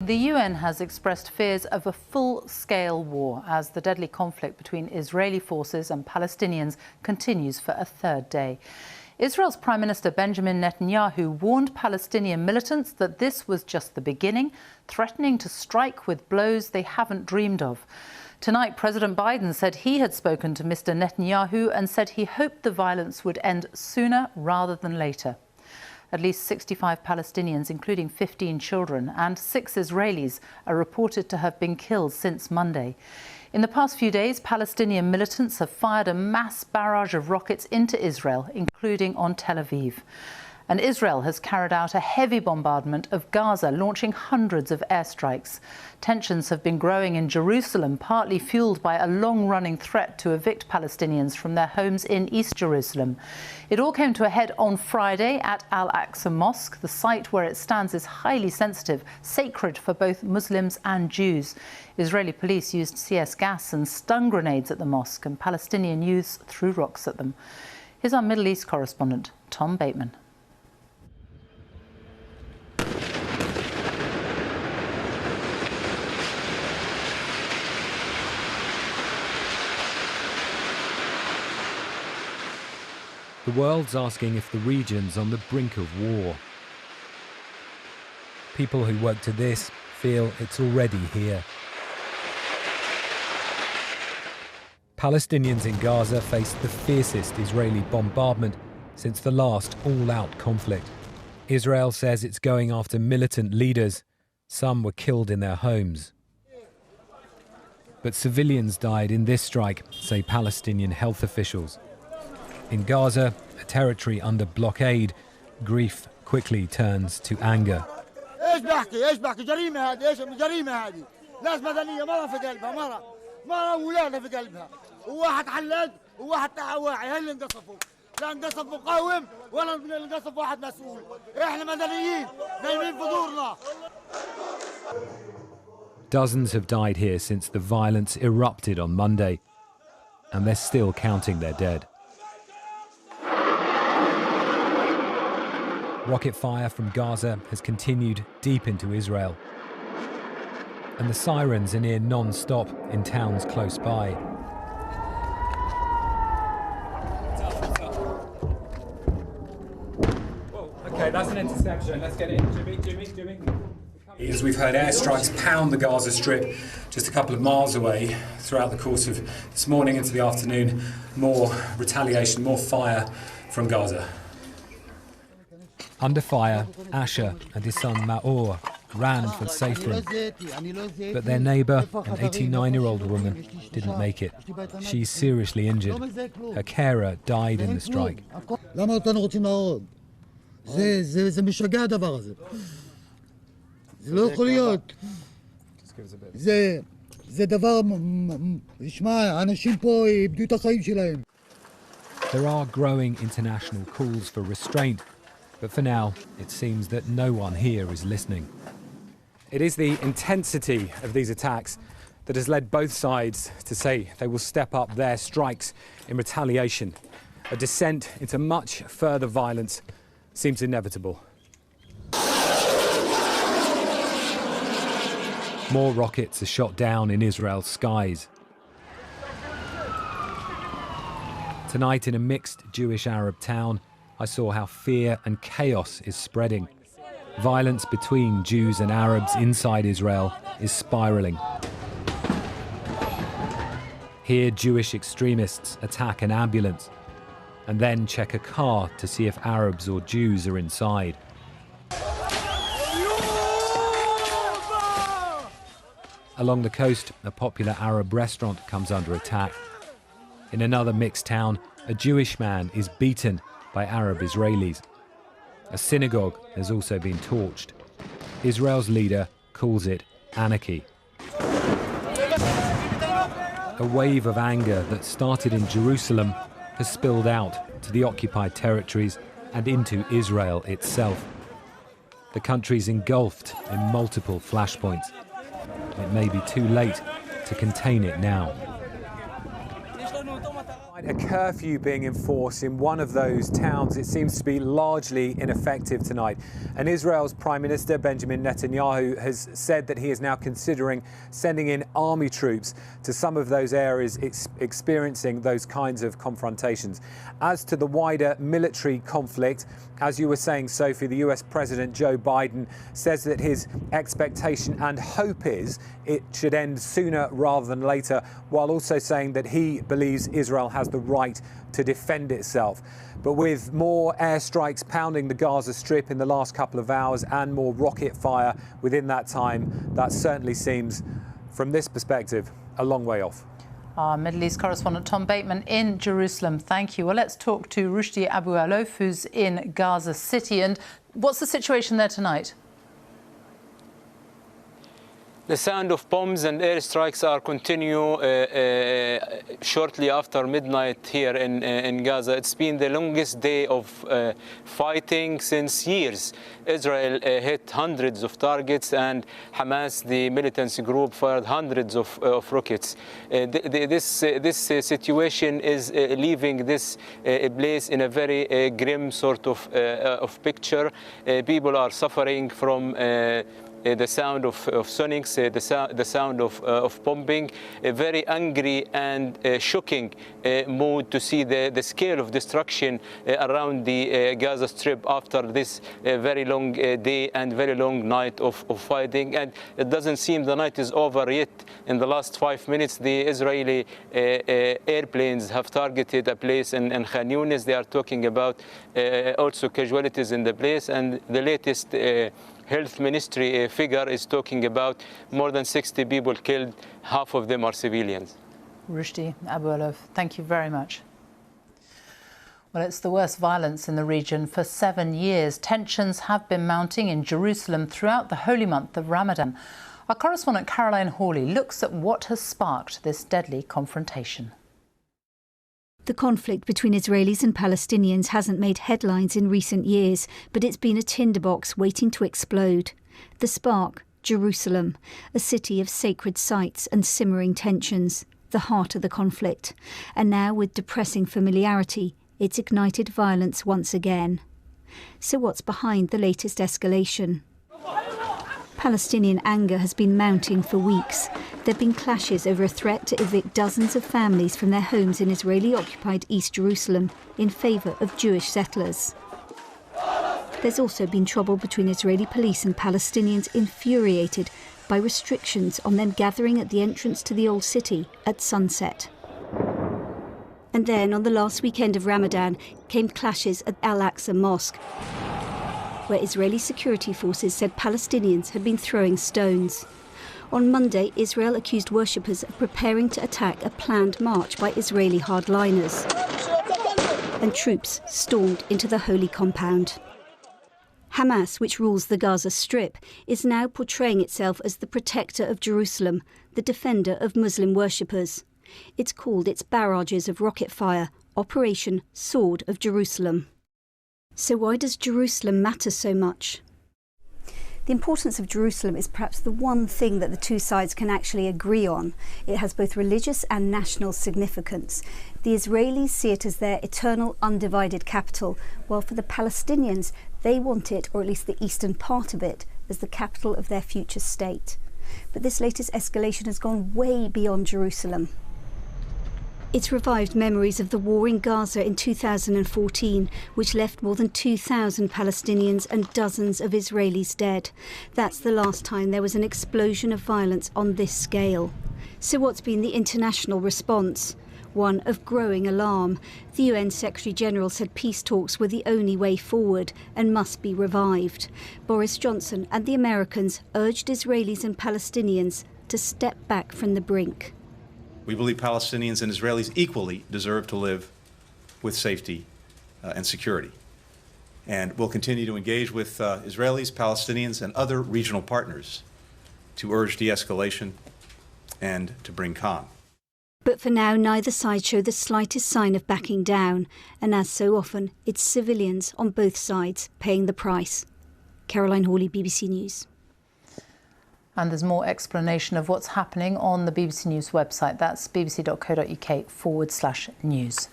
The UN has expressed fears of a full-scale war as the deadly conflict between Israeli forces and Palestinians continues for a third day. Israel's Prime Minister Benjamin Netanyahu warned Palestinian militants that this was just the beginning, threatening to strike with blows they haven't dreamed of. Tonight, President Biden said he had spoken to Mr. Netanyahu and said he hoped the violence would end sooner rather than later. At least 65 Palestinians, including 15 children, and 6 Israelis are reported to have been killed since Monday. In the past few days, Palestinian militants have fired a mass barrage of rockets into Israel, including on Tel Aviv. And Israel has carried out a heavy bombardment of Gaza, launching hundreds of airstrikes. Tensions have been growing in Jerusalem, partly fueled by a long-running threat to evict Palestinians from their homes in East Jerusalem. It all came to a head on Friday at Al-Aqsa Mosque. The site where it stands is highly sensitive, sacred for both Muslims and Jews. Israeli police used CS gas and stun grenades at the mosque, and Palestinian youths threw rocks at them. Here's our Middle East correspondent, Tom Bateman. The world's asking if the region's on the brink of war. People who work to this feel it's already here. Palestinians in Gaza faced the fiercest Israeli bombardment since the last all-out conflict. Israel says it's going after militant leaders. Some were killed in their homes. But civilians died in this strike, say Palestinian health officials. In Gaza, a territory under blockade, grief quickly turns to anger. Dozens have died here since the violence erupted on Monday, and they're still counting their dead. Rocket fire from Gaza has continued deep into Israel. And the sirens are near non-stop in towns close by. Whoa, okay, that's an interception. Let's get in. Jimmy. As we've heard airstrikes pound the Gaza Strip just a couple of miles away throughout the course of this morning into the afternoon. More retaliation, more fire from Gaza. Under fire, Asher and his son Maor ran for safe room. But their neighbour, an 89-year-old woman, didn't make it. She's seriously injured. Her carer died in the strike. There are growing international calls for restraint. But for now, it seems that no one here is listening. It is the intensity of these attacks that has led both sides to say they will step up their strikes in retaliation. A descent into much further violence seems inevitable. More rockets are shot down in Israel's skies. Tonight, in a mixed Jewish-Arab town, I saw how fear and chaos is spreading. Violence between Jews and Arabs inside Israel is spiralling. Here, Jewish extremists attack an ambulance and then check a car to see if Arabs or Jews are inside. Along the coast, a popular Arab restaurant comes under attack. In another mixed town, a Jewish man is beaten by Arab Israelis. A synagogue has also been torched. Israel's leader calls it anarchy. A wave of anger that started in Jerusalem has spilled out to the occupied territories and into Israel itself. The country's engulfed in multiple flashpoints. It may be too late to contain it now. A curfew being enforced in one of those towns. It seems to be largely ineffective tonight. And Israel's Prime Minister Benjamin Netanyahu has said that he is now considering sending in army troops to some of those areas experiencing those kinds of confrontations. As to the wider military conflict, as you were saying, Sophie, the US President Joe Biden says that his expectation and hope is it should end sooner rather than later, while also saying that he believes Israel has the right to defend itself. But with more airstrikes pounding the Gaza Strip in the last couple of hours and more rocket fire within that time, that certainly seems, from this perspective, a long way off. Our Middle East correspondent Tom Bateman in Jerusalem. Thank you. Well, let's talk to Rushdie Abu Alof, who's in Gaza City. And what's the situation there tonight? The sound of bombs and airstrikes are continue shortly after midnight here in Gaza. It's been the longest day of fighting since years. Israel hit hundreds of targets, and Hamas, the militancy group, fired hundreds of rockets. This situation is leaving this place in a very grim sort of picture. People are suffering from the sound of sonics, the sound of bombing, a very angry and shocking mood to see the scale of destruction around the Gaza Strip after this very long day and very long night of fighting. And it doesn't seem the night is over yet. In the last 5 minutes, the Israeli airplanes have targeted a place in Khan Yunis. They are talking about also casualties in the place, and the latest Health Ministry figure is talking about more than 60 people killed. Half of them are civilians. Rushdie Abu Alof, thank you very much. Well, it's the worst violence in the region for 7 years. Tensions have been mounting in Jerusalem throughout the holy month of Ramadan. Our correspondent Caroline Hawley looks at what has sparked this deadly confrontation. The conflict between Israelis and Palestinians hasn't made headlines in recent years, but it's been a tinderbox waiting to explode. The spark, Jerusalem, a city of sacred sites and simmering tensions, the heart of the conflict. And now, with depressing familiarity, it's ignited violence once again. So what's behind the latest escalation? Palestinian anger has been mounting for weeks. There have been clashes over a threat to evict dozens of families from their homes in Israeli-occupied East Jerusalem in favour of Jewish settlers. There's also been trouble between Israeli police and Palestinians infuriated by restrictions on them gathering at the entrance to the old city at sunset. And then, on the last weekend of Ramadan, came clashes at Al-Aqsa Mosque, where Israeli security forces said Palestinians had been throwing stones. On Monday, Israel accused worshippers of preparing to attack a planned march by Israeli hardliners, and troops stormed into the holy compound. Hamas, which rules the Gaza Strip, is now portraying itself as the protector of Jerusalem, the defender of Muslim worshippers. It's called its barrages of rocket fire Operation Sword of Jerusalem. So why does Jerusalem matter so much? The importance of Jerusalem is perhaps the one thing that the two sides can actually agree on. It has both religious and national significance. The Israelis see it as their eternal, undivided capital, while for the Palestinians, they want it, or at least the eastern part of it, as the capital of their future state. But this latest escalation has gone way beyond Jerusalem. It's revived memories of the war in Gaza in 2014, which left more than 2,000 Palestinians and dozens of Israelis dead. That's the last time there was an explosion of violence on this scale. So what's been the international response? One of growing alarm. The UN Secretary-General said peace talks were the only way forward and must be revived. Boris Johnson and the Americans urged Israelis and Palestinians to step back from the brink. We believe Palestinians and Israelis equally deserve to live with safety and security. And we'll continue to engage with Israelis, Palestinians, and other regional partners to urge de-escalation and to bring calm. But for now, neither side show the slightest sign of backing down. And as so often, it's civilians on both sides paying the price. Caroline Hawley, BBC News. And there's more explanation of what's happening on the BBC News website. That's bbc.co.uk/news.